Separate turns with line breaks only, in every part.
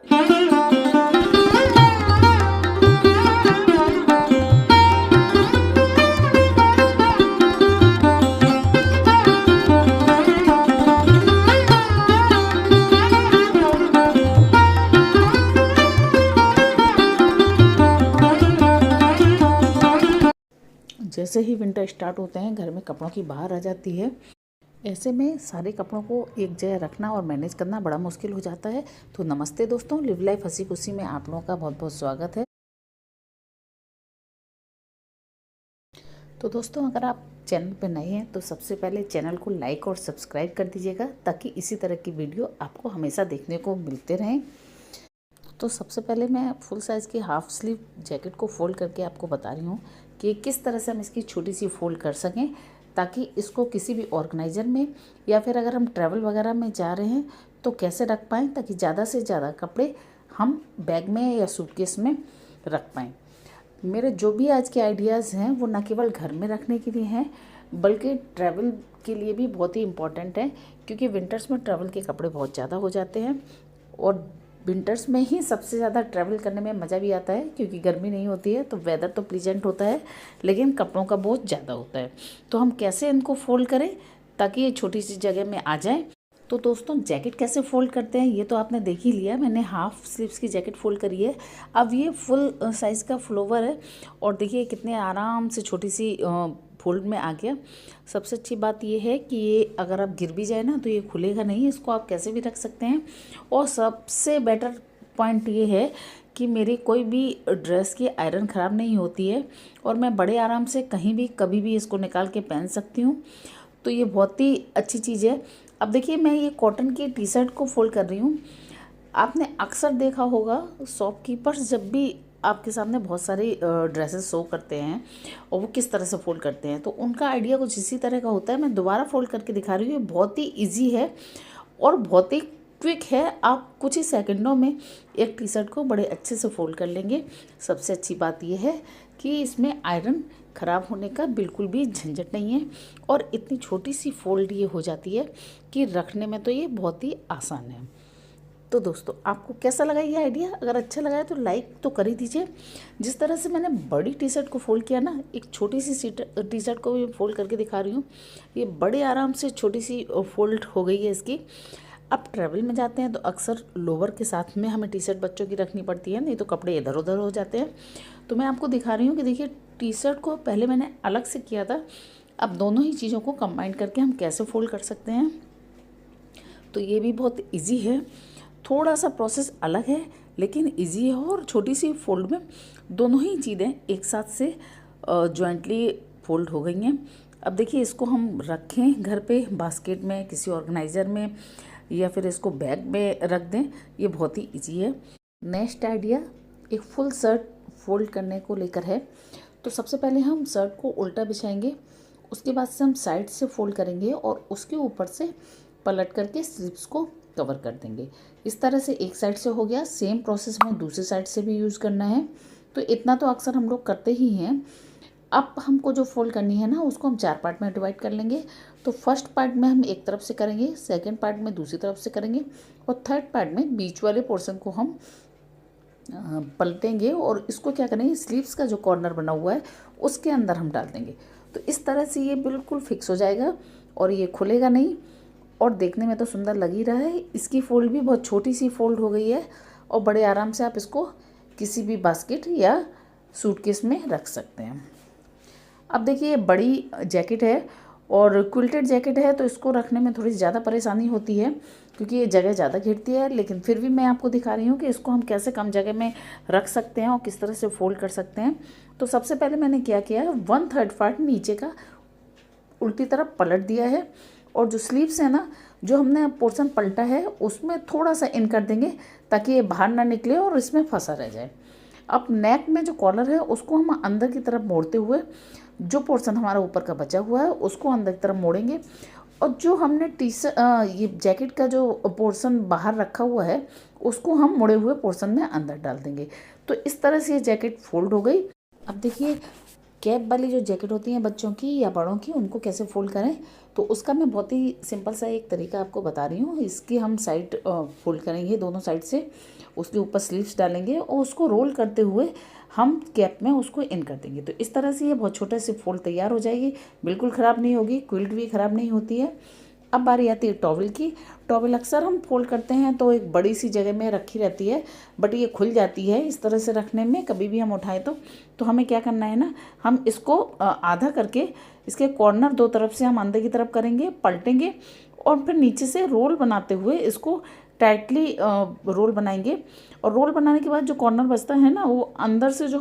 जैसे ही winter start होते हैं घर में कपड़ों की बाहर आ जाती है। ऐसे में सारे कपड़ों को एक जगह रखना और मैनेज करना बड़ा मुश्किल हो जाता है। तो नमस्ते दोस्तों, लिव लाइफ हंसी खुशी में आप लोगों का बहुत बहुत स्वागत है। तो दोस्तों, अगर आप चैनल पर नए हैं तो सबसे पहले चैनल को लाइक और सब्सक्राइब कर दीजिएगा, ताकि इसी तरह की वीडियो आपको हमेशा देखने को मिलते रहें। तो सबसे पहले मैं फुल साइज़ की हाफ स्लीव जैकेट को फोल्ड करके आपको बता रही हूँ कि किस तरह से हम इसकी छोटी सी फोल्ड कर सकें, ताकि इसको किसी भी ऑर्गेनाइज़र में या फिर अगर हम ट्रैवल वगैरह में जा रहे हैं तो कैसे रख पाएँ, ताकि ज़्यादा से ज़्यादा कपड़े हम बैग में या सूटकेस में रख पाएँ। मेरे जो भी आज के आइडियाज़ हैं वो न केवल घर में रखने के लिए हैं, बल्कि ट्रैवल के लिए भी बहुत ही इम्पॉर्टेंट है, क्योंकि विंटर्स में ट्रैवल के कपड़े बहुत ज़्यादा हो जाते हैं और विंटर्स में ही सबसे ज़्यादा ट्रैवल करने में मज़ा भी आता है, क्योंकि गर्मी नहीं होती है तो वेदर तो प्लीजेंट होता है, लेकिन कपड़ों का बहुत ज़्यादा होता है। तो हम कैसे इनको फोल्ड करें ताकि ये छोटी सी जगह में आ जाए। तो दोस्तों, जैकेट कैसे फ़ोल्ड करते हैं ये तो आपने देख ही लिया। मैंने हाफ स्लीव्स की जैकेट फ़ोल्ड करी है। अब ये फुल साइज़ का फ्लोवर है और देखिए कितने आराम से छोटी सी फोल्ड में आ गया। सबसे अच्छी बात ये है कि ये अगर आप गिर भी जाए ना तो ये खुलेगा नहीं, इसको आप कैसे भी रख सकते हैं। और सबसे बेटर पॉइंट ये है कि मेरी कोई भी ड्रेस की आयरन ख़राब नहीं होती है और मैं बड़े आराम से कहीं भी कभी भी इसको निकाल के पहन सकती हूँ। तो ये बहुत ही अच्छी चीज़ है। अब देखिए, मैं ये कॉटन की टी शर्ट को फोल्ड कर रही हूँ। आपने अक्सर देखा होगा शॉपकीपर्स जब भी आपके सामने बहुत सारी ड्रेसेस शो करते हैं और वो किस तरह से फोल्ड करते हैं, तो उनका आइडिया कुछ इसी तरह का होता है। मैं दोबारा फोल्ड करके दिखा रही हूँ। ये बहुत ही ईजी है और बहुत ही क्विक है। आप कुछ ही सेकंडों में एक टी शर्ट को बड़े अच्छे से फोल्ड कर लेंगे। सबसे अच्छी बात यह है कि इसमें आयरन ख़राब होने का बिल्कुल भी झंझट नहीं है और इतनी छोटी सी फोल्ड ये हो जाती है कि रखने में तो ये बहुत ही आसान है। तो दोस्तों, आपको कैसा लगा ये आइडिया? अगर अच्छा लगा है तो लाइक तो कर ही दीजिए। जिस तरह से मैंने बड़ी टी शर्ट को फोल्ड किया ना, एक छोटी सी टी शर्ट को भी फोल्ड करके दिखा रही हूँ। ये बड़े आराम से छोटी सी फोल्ड हो गई है इसकी। अब ट्रैवल में जाते हैं तो अक्सर लोवर के साथ में हमें टी शर्ट बच्चों की रखनी पड़ती है, नहीं तो कपड़े इधर उधर हो जाते हैं। तो मैं आपको दिखा रही हूँ कि देखिए, टी शर्ट को पहले मैंने अलग से किया था, अब दोनों ही चीज़ों को कंबाइन करके हम कैसे फोल्ड कर सकते हैं। तो ये भी बहुत ईजी है। थोड़ा सा प्रोसेस अलग है लेकिन ईजी है और छोटी सी फोल्ड में दोनों ही चीज़ें एक साथ से जॉइंटली फोल्ड हो गई हैं। अब देखिए, इसको हम रखें घर पे बास्केट में, किसी ऑर्गेनाइज़र में, या फिर इसको बैग में रख दें, ये बहुत ही ईजी है। नेक्स्ट आइडिया एक फुल शर्ट फोल्ड करने को लेकर है। तो सबसे पहले हम शर्ट को उल्टा बिछाएंगे, उसके बाद से हम साइड से फोल्ड करेंगे और उसके ऊपर से पलट करके स्लीव्स को कवर कर देंगे। इस तरह से एक साइड से हो गया। सेम प्रोसेस हमें दूसरी साइड से भी यूज़ करना है। तो इतना तो अक्सर हम लोग करते ही हैं। अब हमको जो फोल्ड करनी है ना, उसको हम 4 पार्ट में डिवाइड कर लेंगे। तो फर्स्ट पार्ट में हम एक तरफ से करेंगे, सेकंड पार्ट में दूसरी तरफ से करेंगे और थर्ड पार्ट में बीच वाले पोर्शन को हम पलटेंगे और इसको क्या करेंगे, स्लीव्स का जो कॉर्नर बना हुआ है उसके अंदर हम डाल देंगे। तो इस तरह से ये बिल्कुल फिक्स हो जाएगा और ये खुलेगा नहीं और देखने में तो सुंदर लग ही रहा है। इसकी फोल्ड भी बहुत छोटी सी फोल्ड हो गई है और बड़े आराम से आप इसको किसी भी बास्केट या सूटकेस में रख सकते हैं। अब देखिए, ये बड़ी जैकेट है और क्विल्टेड जैकेट है, तो इसको रखने में थोड़ी ज़्यादा परेशानी होती है क्योंकि ये जगह ज़्यादा घेरती है। लेकिन फिर भी मैं आपको दिखा रही हूँ कि इसको हम कैसे कम जगह में रख सकते हैं और किस तरह से फोल्ड कर सकते हैं। तो सबसे पहले मैंने क्या किया है, 1/3 पार्ट नीचे का उल्टी तरफ पलट दिया है और जो स्लीव्स है ना, जो हमने पोर्शन पलटा है उसमें थोड़ा सा इन कर देंगे ताकि ये बाहर ना निकले और इसमें फंसा रह जाए। अब नेक में जो कॉलर है उसको हम अंदर की तरफ मोड़ते हुए जो पोर्शन हमारा ऊपर का बचा हुआ है उसको अंदर की तरफ मोड़ेंगे और जो हमने ये जैकेट का जो पोर्शन बाहर रखा हुआ है उसको हम मुड़े हुए पोर्शन में अंदर डाल देंगे। तो इस तरह से ये जैकेट फोल्ड हो गई। अब देखिए, कैप वाली जो जैकेट होती हैं बच्चों की या बड़ों की, उनको कैसे फोल्ड करें, तो उसका मैं बहुत ही सिंपल सा एक तरीका आपको बता रही हूँ। इसकी हम साइड फोल्ड करेंगे दोनों साइड से, उसके ऊपर स्लीव्स डालेंगे और उसको रोल करते हुए हम कैप में उसको इन कर देंगे। तो इस तरह से ये बहुत छोटे से फोल्ड तैयार हो जाएगी, बिल्कुल ख़राब नहीं होगी, क्विल्ट भी ख़राब नहीं होती है। अब बारी आती है टॉवल की। टॉवल अक्सर हम फोल्ड करते हैं तो एक बड़ी सी जगह में रखी रहती है, बट ये खुल जाती है इस तरह से रखने में, कभी भी हम उठाएं तो हमें क्या करना है ना, हम इसको आधा करके इसके कॉर्नर दो तरफ से हम अंदर की तरफ करेंगे, पलटेंगे और फिर नीचे से रोल बनाते हुए इसको टाइटली रोल बनाएंगे। और रोल बनाने के बाद जो कॉर्नर बचता है ना, वो अंदर से जो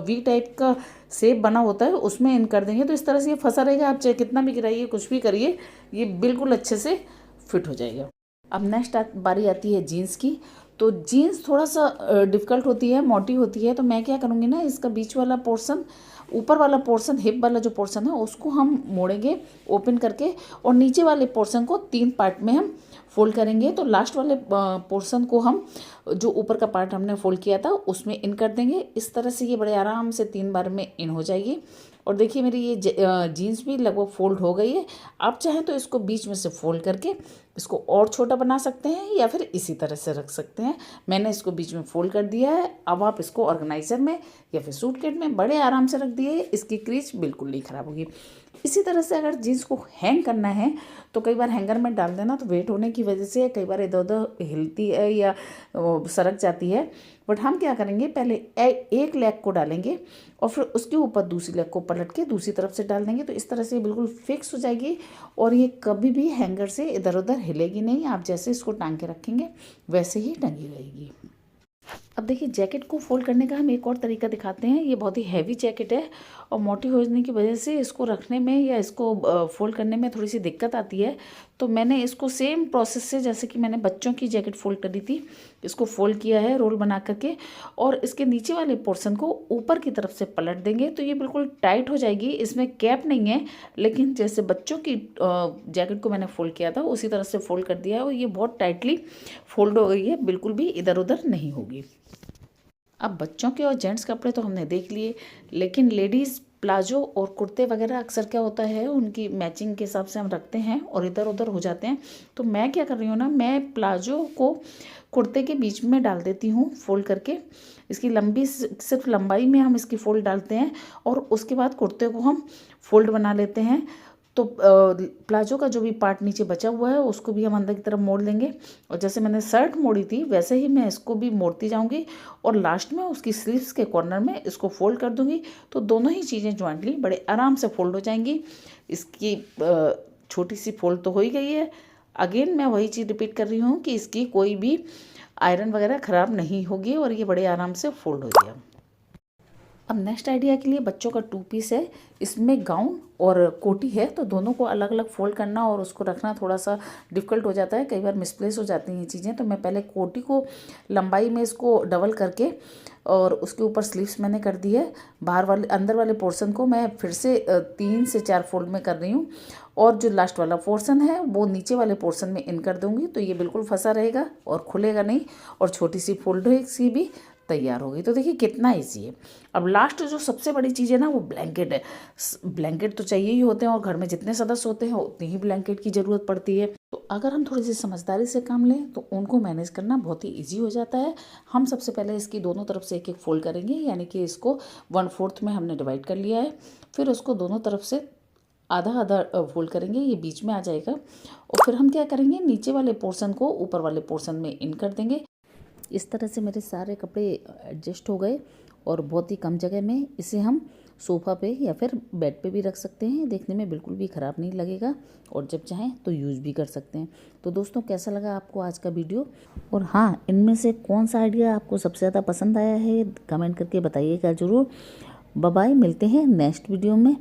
वी टाइप का शेप बना होता है उसमें इन कर देंगे। तो इस तरह से ये फंसा रहेगा, आप चाहे कितना भी गिराइए, कुछ भी करिए, ये बिल्कुल अच्छे से फिट हो जाएगा। अब नेक्स्ट बारी आती है जीन्स की। तो जीन्स थोड़ा सा डिफ़िकल्ट होती है, मोटी होती है, तो मैं क्या करूँगी ना, इसका बीच वाला पोर्शन, ऊपर वाला पोर्शन, हिप वाला जो पोर्शन है उसको हम मोड़ेंगे ओपन करके, और नीचे वाले पोर्शन को 3 पार्ट में हम फोल्ड करेंगे। तो लास्ट वाले पोर्शन को हम, जो ऊपर का पार्ट हमने फोल्ड किया था, उसमें इन कर देंगे। इस तरह से ये बड़े आराम से 3 बार में इन हो जाएगी। और देखिए मेरी ये जीन्स भी लगभग फोल्ड हो गई है। आप चाहें तो इसको बीच में से फोल्ड करके इसको और छोटा बना सकते हैं या फिर इसी तरह से रख सकते हैं। मैंने इसको बीच में फोल्ड कर दिया है। अब आप इसको ऑर्गेनाइजर में या फिर सूटकेस में बड़े आराम से रख दिए, इसकी क्रीज बिल्कुल नहीं ख़राब होगी। इसी तरह से अगर जीन्स को हैंग करना है तो कई बार हैंगर में डाल देना, तो वेट होने की वजह से कई बार इधर उधर हिलती है या सरक जाती है। बट हम क्या करेंगे, पहले एक लेग को डालेंगे और फिर उसके ऊपर दूसरी लेग को पलट के दूसरी तरफ से डाल देंगे। तो इस तरह से ये बिल्कुल फिक्स हो जाएगी और ये कभी भी हैंगर से इधर उधर हिलेगी नहीं। आप जैसे इसको टांग के रखेंगे वैसे ही टंगी रहेगी। अब देखिए जैकेट को फोल्ड करने का हम एक और तरीका दिखाते हैं। ये बहुत ही हैवी जैकेट है और मोटी होने की वजह से इसको रखने में या इसको फोल्ड करने में थोड़ी सी दिक्कत आती है। तो मैंने इसको सेम प्रोसेस से, जैसे कि मैंने बच्चों की जैकेट फोल्ड करी थी, इसको फोल्ड किया है रोल बना करके, और इसके नीचे वाले पोर्शन को ऊपर की तरफ से पलट देंगे। तो ये बिल्कुल टाइट हो जाएगी। इसमें कैप नहीं है, लेकिन जैसे बच्चों की जैकेट को मैंने फोल्ड किया था उसी तरह से फोल्ड कर दिया है और ये बहुत टाइटली फोल्ड हो गई है, बिल्कुल भी इधर उधर नहीं होगी। अब बच्चों के और जेंट्स कपड़े तो हमने देख लिए, लेकिन लेडीज़ प्लाजो और कुर्ते वगैरह अक्सर क्या होता है, उनकी मैचिंग के हिसाब से हम रखते हैं और इधर उधर हो जाते हैं। तो मैं क्या कर रही हूँ ना, मैं प्लाजो को कुर्ते के बीच में डाल देती हूँ फोल्ड करके। इसकी लंबी, सिर्फ लंबाई में हम इसकी फोल्ड डालते हैं और उसके बाद कुर्ते को हम फोल्ड बना लेते हैं। तो प्लाजो का जो भी पार्ट नीचे बचा हुआ है उसको भी हम अंदर की तरफ मोड़ लेंगे, और जैसे मैंने शर्ट मोड़ी थी वैसे ही मैं इसको भी मोड़ती जाऊंगी और लास्ट में उसकी स्लीव्स के कॉर्नर में इसको फोल्ड कर दूंगी। तो दोनों ही चीज़ें जॉइंटली बड़े आराम से फोल्ड हो जाएंगी। इसकी छोटी सी फोल्ड तो हो ही गई है। अगेन मैं वही चीज़ रिपीट कर रही हूँ कि इसकी कोई भी आयरन वगैरह ख़राब नहीं होगी और ये बड़े आराम से फोल्ड हो गया। अब नेक्स्ट आइडिया के लिए बच्चों का 2 पीस है, इसमें गाउन और कोटी है, तो दोनों को अलग अलग फोल्ड करना और उसको रखना थोड़ा सा डिफ़िकल्ट हो जाता है, कई बार मिसप्लेस हो जाती हैं ये चीज़ें। तो मैं पहले कोटी को लंबाई में इसको डबल करके और उसके ऊपर स्लीव्स मैंने कर दी है। बाहर वाले, अंदर वाले पोर्शन को मैं फिर से 3 से 4 फोल्ड में कर रही हूँ और जो लास्ट वाला पोर्शन है वो नीचे वाले पोर्शन में इन कर दूँगी। तो ये बिल्कुल फंसा रहेगा और खुलेगा नहीं, और छोटी सी फोल्ड सी भी तैयार हो गई। तो देखिए कितना ईजी है। अब लास्ट जो सबसे बड़ी चीज़ है ना, वो ब्लैंकेट है। ब्लैंकेट तो चाहिए ही होते हैं और घर में जितने सदस्य होते हैं उतनी ही ब्लैंकेट की ज़रूरत पड़ती है। तो अगर हम थोड़ी सी समझदारी से काम लें तो उनको मैनेज करना बहुत ही ईजी हो जाता है। हम सबसे पहले इसकी दोनों तरफ से एक एक फोल्ड करेंगे, यानी कि इसको 1/4 में हमने डिवाइड कर लिया है। फिर उसको दोनों तरफ से आधा आधा फोल्ड करेंगे, ये बीच में आ जाएगा। और फिर हम क्या करेंगे, नीचे वाले पोर्शन को ऊपर वाले पोर्शन में इन कर देंगे। इस तरह से मेरे सारे कपड़े एडजस्ट हो गए और बहुत ही कम जगह में इसे हम सोफ़ा पे या फिर बेड पे भी रख सकते हैं। देखने में बिल्कुल भी ख़राब नहीं लगेगा और जब चाहें तो यूज़ भी कर सकते हैं। तो दोस्तों कैसा लगा आपको आज का वीडियो, और हाँ, इनमें से कौन सा आइडिया आपको सबसे ज़्यादा पसंद आया है कमेंट करके बताइएगा ज़रूर। बाय बाय, मिलते हैं नेक्स्ट वीडियो में।